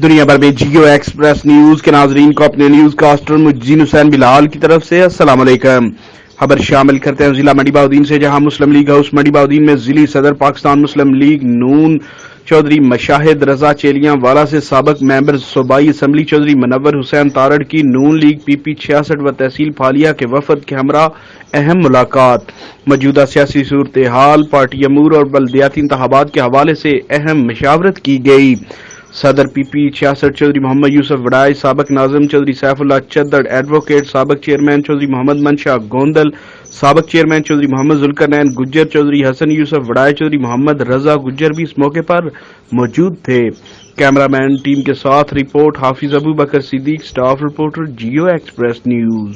دنیا بھر میں جیو ایکسپریس نیوز کے ناظرین کو اپنے نیوز کاسٹر مجزین حسین بلال کی طرف سے السلام علیکم۔ خبر شامل کرتے ہیں ضلع منڈی بہاؤدین سے، جہاں مسلم لیگ ہاؤس منڈی بہاؤدین میں ضلعی صدر پاکستان مسلم لیگ نون چودھری مشاہد رضا چیلیاں والا سے سابق ممبر صوبائی اسمبلی چودھری منور حسین تارڑ کی نون لیگ پی پی 66 و تحصیل پھالیا کے وفد کے ہمراہ اہم ملاقات، موجودہ سیاسی صورتحال، پارٹی امور اور بلدیاتی انتخابات کے حوالے سے اہم مشاورت کی گئی۔ صدر پی پی 66 چودھری محمد یوسف وڑائے، سابق ناظم چودھری سیف اللہ چدڑ، ایڈوکیٹ سابق چیئرمین چودھری محمد منشا گوندل، سابق چیئرمین چودھری محمد ذوالقرنین گجر، چودھری حسن یوسف وڑائے، چودھری محمد رضا گجر بھی اس موقع پر موجود تھے۔ کیمرہ مین ٹیم کے ساتھ report Hafiz Abu Bakr Siddiq, staff reporter Geo Express news.